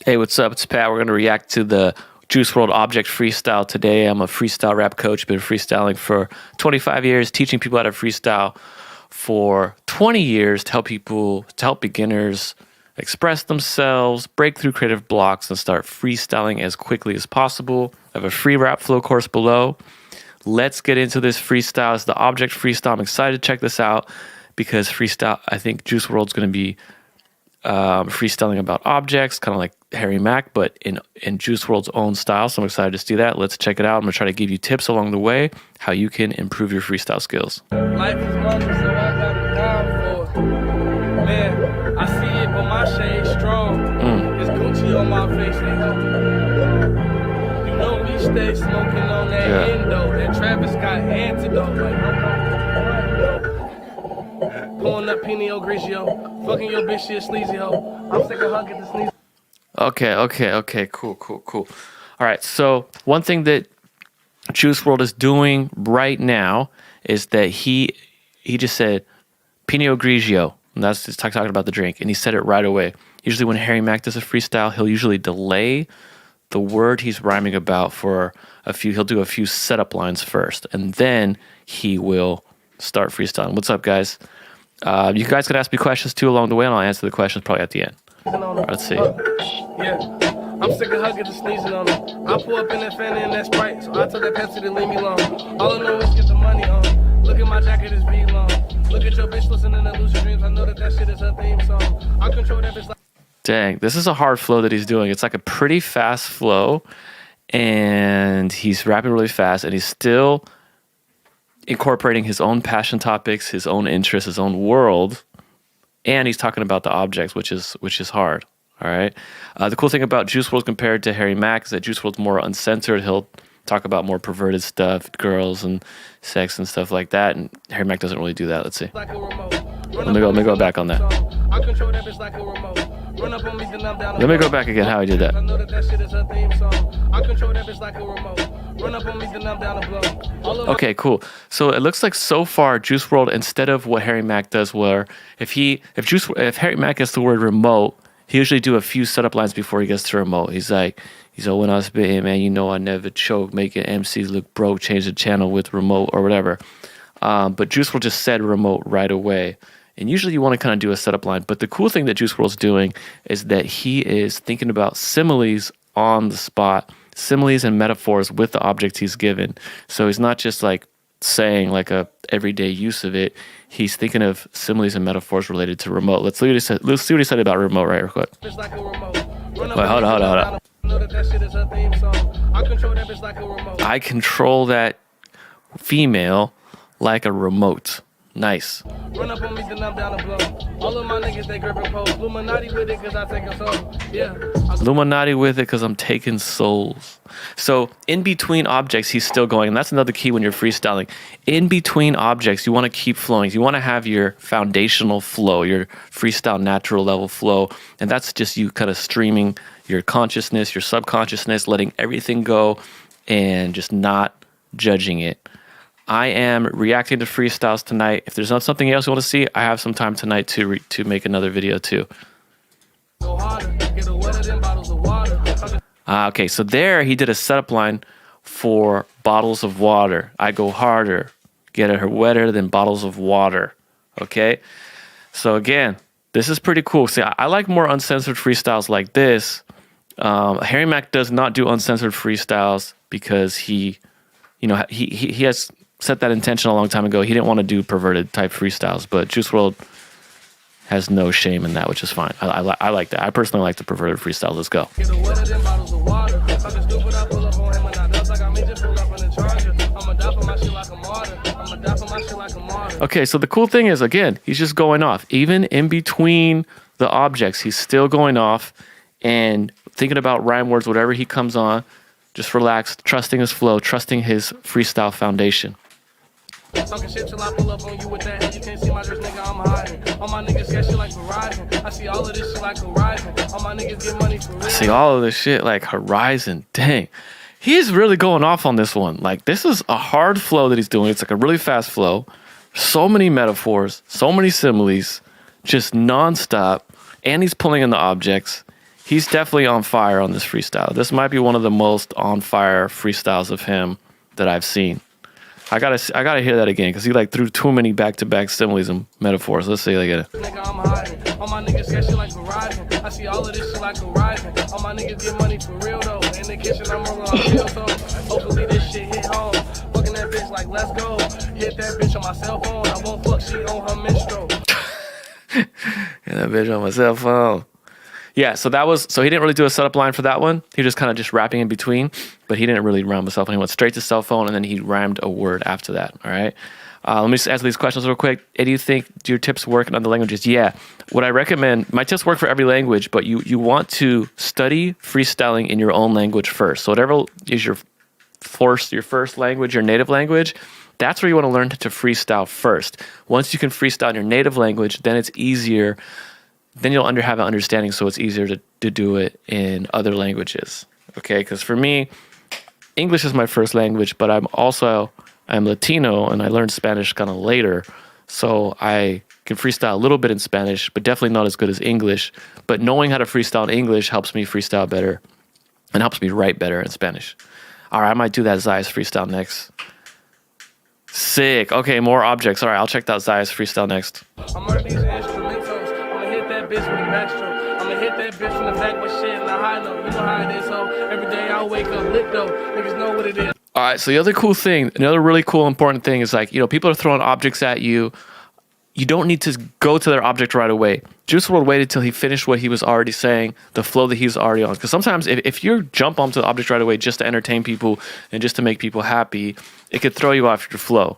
Hey, what's up? It's Pat. We're going to react to the Juice Wrld Object Freestyle today. I'm a freestyle rap coach, been freestyling for 25 years, teaching people how to freestyle for 20 years to help beginners express themselves, break through creative blocks, and start freestyling as quickly as possible. I have a free rap flow course below. Let's get into this freestyle. It's the Object Freestyle. I'm excited to check this out because freestyle, I think Juice Wrld's going to be freestyling about objects, kind of like Harry Mack, but in Juice Wrld's own style. So I'm excited to see that. Let's check it out. I'm going to try to give you tips along the way how you can improve your freestyle skills. Life is money, so I got it down for it. Man, I see it, but my shade's strong. It's Gucci on my face, you know me, stay smoking on that endo. That Travis Scott antidote, like pulling up Pinot Grigio, fucking your bitch, she a sleazy hoe. I'm sick of hugging the sneeze. Okay, cool. All right, so one thing that Juice Wrld is doing right now is that he just said Pinot Grigio, and that's just talking about the drink, and he said it right away. Usually when Harry Mack does a freestyle, he'll usually delay the word he's rhyming about for he'll do a few setup lines first, and then he will start freestyling. What's up, guys? You guys can ask me questions too along the way, and I'll answer the questions probably at the end. Let's see. Yeah, I'm sick of hugging the sneezing on them. I pull up in that Fanta and that Sprite, so I took that Pepsi to leave me alone. All I know is get the money on. Look at my jacket, it's V long. Look at your bitch listening to Lucid Dreams. I know that shit is her theme song. I control that bitch like... Dang, this is a hard flow that he's doing. It's like a pretty fast flow, and he's rapping really fast, and he's still incorporating his own passion topics, his own interests, his own world, and he's talking about the objects, which is hard. All right. The cool thing about Juice Wrld compared to Harry Mack is that Juice Wrld's more uncensored. He'll talk about more perverted stuff, girls and sex and stuff like that, and Harry Mack doesn't really do that. Let's see. Let me go back on that. Let me go back again how he did that. Okay, cool. So it looks like so far Juice Wrld, instead of what Harry Mack does, where if Harry Mack gets the word remote, he usually do a few setup lines before he gets to remote. He's like, when I was spitting, man, you know I never choke, making MCs look broke, change the channel with remote or whatever. But Juice Wrld just said remote right away. And usually you want to kind of do a setup line. But the cool thing that Juice Wrld's doing is that he is thinking about similes on the spot, similes and metaphors with the objects he's given. So he's not just like saying like a everyday use of it. He's thinking of similes and metaphors related to remote. Let's see what he said about remote right real quick. Wait, hold on. I control that female like a remote. Nice. Run up on me, then I'm down to blow. All of my niggas, they gripping poles. Illuminati with it, cause I take a soul. Yeah. Illuminati with it, cause I'm taking souls. So in between objects, he's still going. And that's another key when you're freestyling. In between objects, you want to keep flowing. You want to have your foundational flow, your freestyle natural level flow. And that's just you kind of streaming your consciousness, your subconsciousness, letting everything go and just not judging it. I am reacting to freestyles tonight. If there's not something else you want to see, I have some time tonight to make another video too. Okay, so there he did a setup line for bottles of water. I go harder, get her wetter than bottles of water. Okay, so again, this is pretty cool. See, I like more uncensored freestyles like this. Harry Mack does not do uncensored freestyles because he has set that intention a long time ago. He didn't want to do perverted type freestyles, but Juice Wrld has no shame in that, which is fine. I like that. I personally like the perverted freestyles. Let's go. Okay, so the cool thing is, again, he's just going off. Even in between the objects, he's still going off and thinking about rhyme words, whatever he comes on, just relaxed, trusting his flow, trusting his freestyle foundation. Talking shit till I pull up on you with that. You can't see my dress, nigga, I'm hiding. All my niggas get shit like Verizon. I see all of this shit like Horizon. All my niggas get money for real. I see all of this shit like Horizon. Dang. He's really going off on this one. Like, this is a hard flow that he's doing. It's like a really fast flow. So many metaphors, so many similes, just nonstop. And he's pulling in the objects. he's definitely on fire on this freestyle. This might be one of the most on fire freestyles of him that I've seen. I gotta hear that again because he like threw too many back-to-back similes and metaphors. Let's see again. Nigga, I'm hiding. All my niggas get shit like Verizon. I see all of this shit like Horizon. All my niggas get money for real though. In the kitchen, I'm rolling on real toes. Hopefully this shit hit home. Fucking that bitch like let's go. Hit that bitch on my cell phone. I won't fuck, she on her menstrual. Hit that bitch on my cell phone. Yeah, so he didn't really do a setup line for that one. He just kind of just rapping in between, but he didn't really rhyme with cell phone. He went straight to cell phone, and then he rhymed a word after that, all right? Let me just answer these questions real quick. Do you think, do your tips work in other languages? Yeah. What I recommend, my tips work for every language, but you want to study freestyling in your own language first. So whatever is your first language, your native language, that's where you want to learn to freestyle first. Once you can freestyle in your native language, then it's easier. Then you'll have an understanding, so it's easier to do it in other languages, okay? Because for me, English is my first language, but I'm Latino, and I learned Spanish kind of later, so I can freestyle a little bit in Spanish, but definitely not as good as English. But knowing how to freestyle in English helps me freestyle better and helps me write better in Spanish. All right, I might do that Zayas freestyle next. Sick. Okay, more objects. All right, I'll check out Zayas freestyle next. I'm murder these instrumentals. I'ma hit that bitch with a backstroke. I'ma hit that bitch from the back with shit in the high note. You know how it is, ho. Every day I wake up lit though. Niggas know what it is. All right, so the other cool thing, another really cool important thing is like, people are throwing objects at you. You don't need to go to their object right away. Juice Wrld waited till he finished what he was already saying, the flow that he's already on. Because sometimes if you jump onto the object right away just to entertain people and just to make people happy, it could throw you off your flow.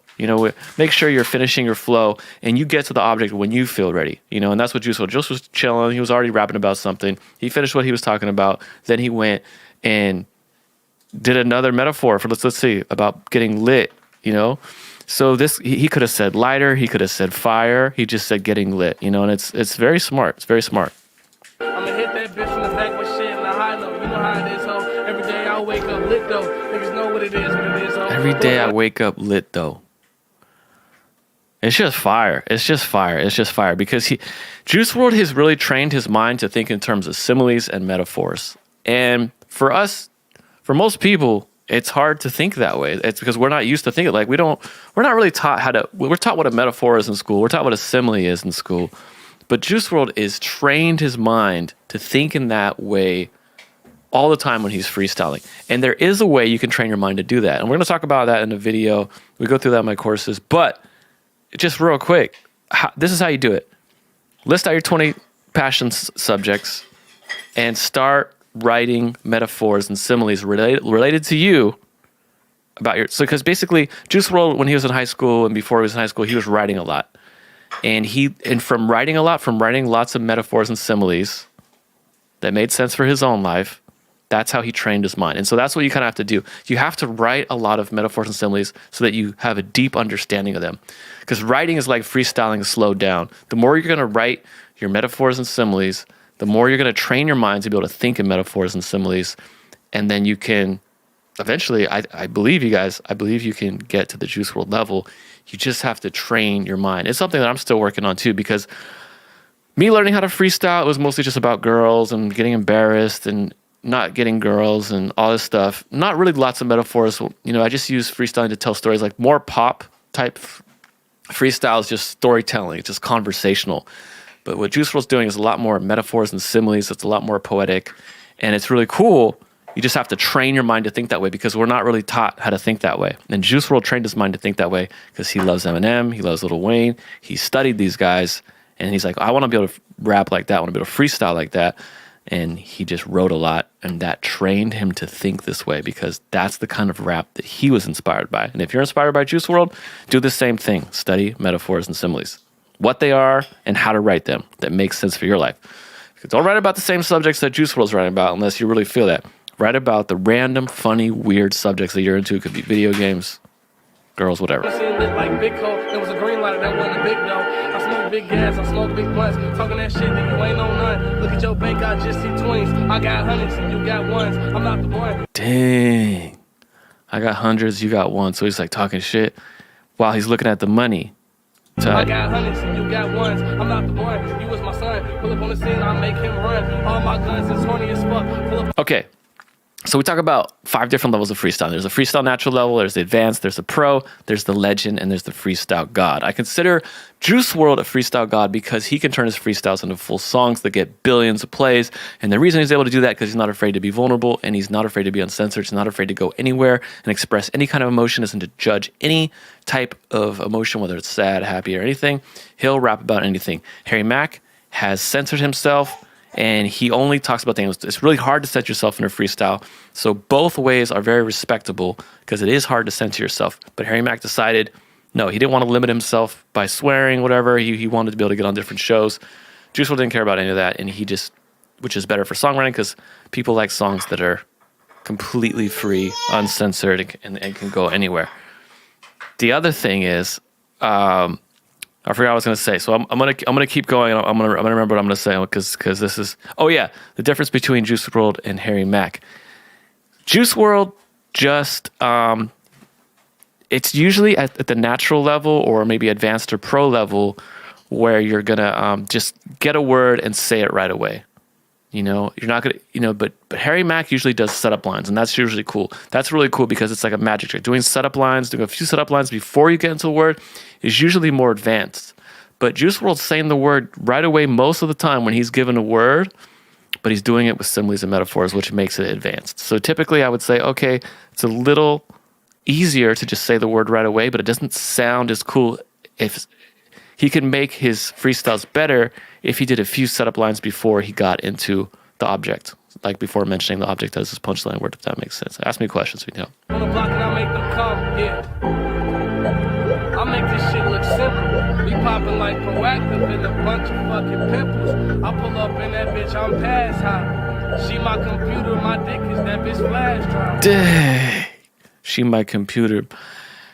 Make sure you're finishing your flow and you get to the object when you feel ready. And that's what Juice Wrld. Juice was chilling. He was already rapping about something. He finished what he was talking about. Then he went and did another metaphor for let's see about getting lit. So this he could have said lighter, he could have said fire, he just said getting lit, and it's very smart. It's very smart. I'ma hit that bitch from the back with shit in the high note. You know how it is, ho. Every day I wake up lit though. Niggas know what it is, ho. Every day I wake up lit though. It's just fire. It's just fire. It's just fire because Juice Wrld has really trained his mind to think in terms of similes and metaphors. And for most people, it's hard to think that way. It's because we're not used to thinking like we're not really taught we're taught what a metaphor is in school. We're taught what a simile is in school. But Juice Wrld is trained his mind to think in that way all the time when he's freestyling. And there is a way you can train your mind to do that. And we're going to talk about that in the video. We go through that in my courses. But just real quick, this is how you do it. List out your 20 passion subjects and start writing metaphors and similes related to you about because basically Juice Wrld, when he was in high school and before he was in high school, he was writing a lot. And from writing lots of metaphors and similes that made sense for his own life, that's how he trained his mind. And so that's what you kind of have to do. You have to write a lot of metaphors and similes so that you have a deep understanding of them. Because writing is like freestyling slowed down. The more you're going to write your metaphors and similes, the more you're going to train your mind to be able to think in metaphors and similes. And then you can eventually, I believe you can get to the Juice Wrld level. You just have to train your mind. It's something that I'm still working on too, because me learning how to freestyle, it was mostly just about girls and getting embarrassed and not getting girls and all this stuff. Not really lots of metaphors. I just use freestyling to tell stories, like more pop type freestyle is just storytelling. It's just conversational. But what Juice Wrld's doing is a lot more metaphors and similes. It's a lot more poetic. And it's really cool. You just have to train your mind to think that way because we're not really taught how to think that way. And Juice Wrld trained his mind to think that way because he loves Eminem. He loves Lil Wayne. He studied these guys. And he's like, I want to be able to rap like that. I want to be able to freestyle like that. And he just wrote a lot. And that trained him to think this way because that's the kind of rap that he was inspired by. And if you're inspired by Juice Wrld, do the same thing. Study metaphors and similes. What they are and how to write them that makes sense for your life. Don't write about the same subjects that Juice Wrld's writing about unless you really feel that. Write about the random, funny, weird subjects that you're into. It could be video games, girls, whatever. Like big coat, there was a green light that wasn't a big dough. I smoke big gas, I smoke big blunts. Talking that shit that you ain't on none. Look at your bank, I just see 20s. I got hundreds and you got ones. I'm not the one. Dang. I got hundreds, you got one. So he's like talking shit while he's looking at the money. I got hundreds and you got ones. I'm not the one. You was my son. Pull up on the scene, I make him run. All my guns is horny as fuck. Pull up. Okay. So we talk about 5 different levels of freestyle. There's a freestyle natural level, there's the advanced, there's the pro, there's the legend, and there's the freestyle god. I consider Juice Wrld a freestyle god because he can turn his freestyles into full songs that get billions of plays. And the reason he's able to do that because he's not afraid to be vulnerable and he's not afraid to be uncensored. He's not afraid to go anywhere and express any kind of emotion, isn't to judge any type of emotion, whether it's sad, happy, or anything. He'll rap about anything. Harry Mack has censored himself, and he only talks about things. It's really hard to censor yourself in a freestyle. So both ways are very respectable because it is hard to censor yourself. But Harry Mack decided, no, he didn't want to limit himself by swearing, whatever. He wanted to be able to get on different shows. Juice Wrld didn't care about any of that. And he just, which is better for songwriting because people like songs that are completely free, uncensored, and can go anywhere. The other thing is, I forgot what I was going to say. So I'm gonna keep going. I'm gonna remember what I'm gonna say because this is, oh yeah, the difference between Juice Wrld and Harry Mack. Juice Wrld just it's usually at the natural level or maybe advanced or pro level where you're gonna just get a word and say it right away. You know, you're not gonna, but Harry Mack usually does setup lines, and that's usually cool. That's really cool because it's like a magic trick. Doing setup lines, doing a few setup lines before you get into a word is usually more advanced. But Juice Wrld's saying the word right away most of the time when he's given a word, but he's doing it with similes and metaphors, which makes it advanced. So typically I would say, okay, it's a little easier to just say the word right away, but it doesn't sound as cool. If he can make his freestyles better if he did a few setup lines before he got into the object, like before mentioning the object as his punchline word, if that makes sense. Ask me questions, we know. On the block and I make them come, yeah. I make this shit look simple. We popping like proactive in a bunch of fucking pimples. I pull up in that bitch, I'm past high. She my computer, my dick is that bitch flash drive. Dang. She my computer.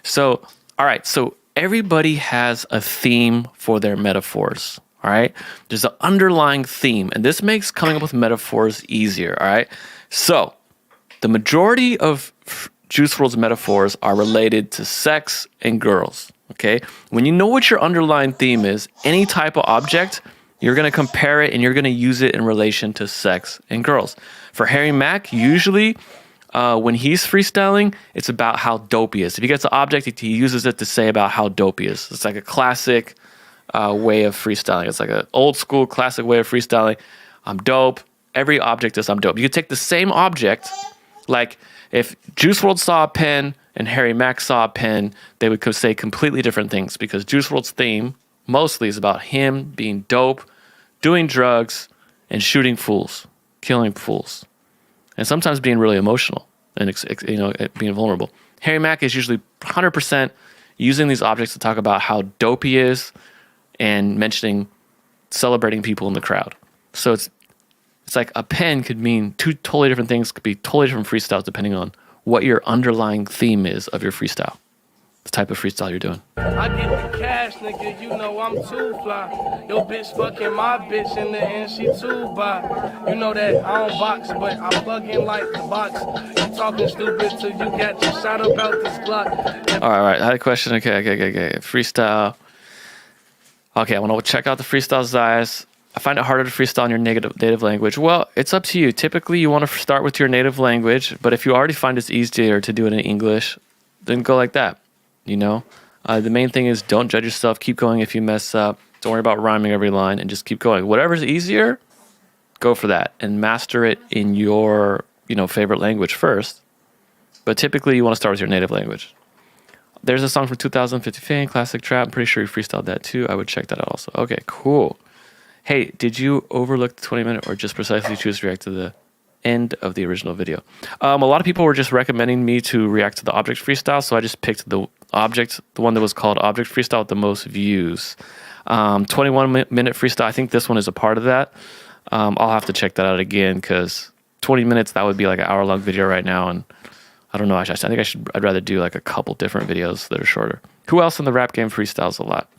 So, all right, so everybody has a theme for their metaphors. All right, there's an underlying theme, and this makes coming up with metaphors easier. All right, so the majority of Juice Wrld's metaphors are related to sex and girls. Okay, when you know what your underlying theme is, any type of object, you're going to compare it and you're going to use it in relation to sex and girls. For Harry Mack, usually when he's freestyling, it's about how dope he is. If he gets an object, he uses it to say about how dope he is. It's like a classic way of freestyling. It's like an old school classic way of freestyling. I'm dope. Every object is I'm dope. You could take the same object, like if Juice Wrld saw a pen and Harry Mack saw a pen, they would say completely different things because Juice Wrld's theme mostly is about him being dope, doing drugs, and shooting fools, killing fools, and sometimes being really emotional and being vulnerable. Harry Mack is usually 100% using these objects to talk about how dope he is and celebrating people in the crowd. So it's like a pen could mean 2 totally different things, could be totally different freestyles depending on what your underlying theme is of your freestyle, the type of freestyle you're doing. I get the cash, nigga, you know I'm too fly. Yo bitch fucking my bitch in the end, she too by. You know that I don't box, but I plug in like the box. You talking stupid till you got your shot about this Glock. All right, I had a question. Okay. Freestyle. Okay, I want to check out the freestyle Zayas. I find it harder to freestyle in your native language. Well, it's up to you. Typically, you want to start with your native language, but if you already find it's easier to do it in English, then go like that, you know? The main thing is don't judge yourself. Keep going if you mess up. Don't worry about rhyming every line and just keep going. Whatever's easier, go for that and master it in your, favorite language first. But typically, you want to start with your native language. There's a song from 2015, Classic Trap. I'm pretty sure you freestyled that too. I would check that out also. Okay, cool. Hey, did you overlook the 20-minute or just precisely choose to react to the end of the original video? A lot of people were just recommending me to react to the object freestyle, so I just picked the one that was called Object Freestyle with the most views. 21-minute freestyle, I think this one is a part of that. I'll have to check that out again because 20 minutes, that would be like an hour-long video right now, and I don't know. I'd rather do like a couple different videos that are shorter. Who else in the rap game freestyles a lot?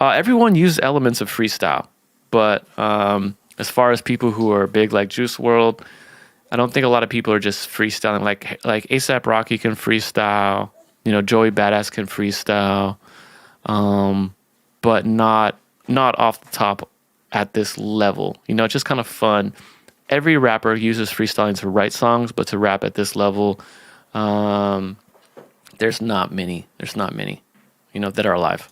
Everyone uses elements of freestyle, but as far as people who are big like Juice Wrld, I don't think a lot of people are just freestyling. Like A$AP Rocky can freestyle. Joey Badass can freestyle. but not off the top at this level. You know, it's just kind of fun. Every rapper uses freestyling to write songs, but to rap at this level, there's not many. There's not many, you know, that are alive.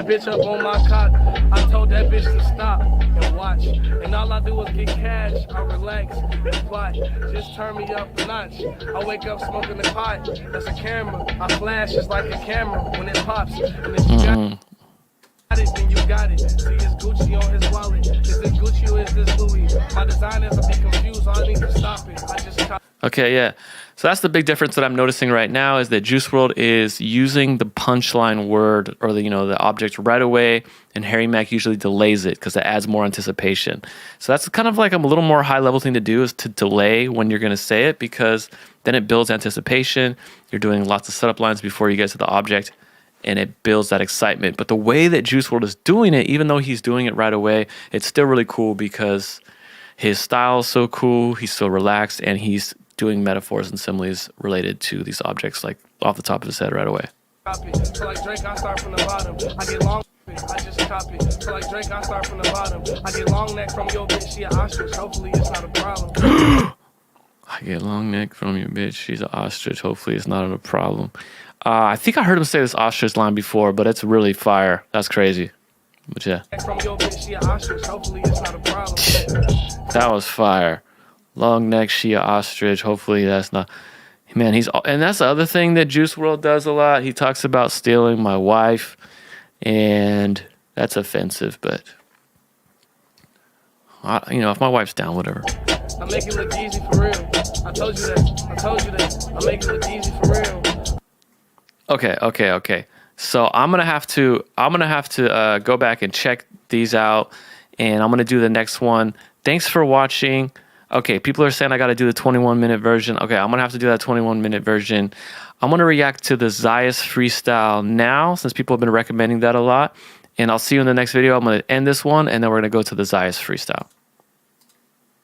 Bitch up on my cock. I told that bitch to stop and watch. And all I do is get cash. I relax and plot. Just turn me up a notch. I wake up smoking the pot. That's a camera. I flash just like a camera when it pops. And if you got it, then you got it. See his Gucci on his wallet. Is this Gucci or is this Louis? My designers will be confused. I need to stop it. I just Okay, yeah. So that's the big difference that I'm noticing right now is that Juice Wrld is using the punchline word or the, you know, the object right away, and Harry Mack usually delays it because it adds more anticipation. So that's kind of like a little more high level thing to do, is to delay when you're going to say it, because then it builds anticipation. You're doing lots of setup lines before you get to the object, and it builds that excitement. But the way that Juice Wrld is doing it, even though he's doing it right away, it's still really cool because his style is so cool. He's so relaxed, and he's doing metaphors and similes related to these objects, like off the top of his head right away. So like Drake, I start from the bottom. I get long, I just copy. So like Drake, I start from the bottom. I get long neck from your bitch, she an ostrich. Hopefully it's not a problem. I get long neck from your bitch, she's an ostrich. Hopefully it's not a problem. I think I heard him say this ostrich line before, but it's really fire. That's crazy. But yeah. From your bitch, she an ostrich. Hopefully it's not a problem. That was fire. Long neck, she a ostrich. Hopefully that's not. Man, and that's the other thing that Juice Wrld does a lot. He talks about stealing my wife, and that's offensive. But you know, if my wife's down, whatever. I make it look easy for real. I told you that. I told you that. I make it look easy for real. Okay. So I'm gonna have to go back and check these out, and I'm gonna do the next one. Thanks for watching. Okay, people are saying I got to do the 21-minute version. Okay, I'm going to have to do that 21-minute version. I'm going to react to the Zayas freestyle now, since people have been recommending that a lot. And I'll see you in the next video. I'm going to end this one, and then we're going to go to the Zayas freestyle.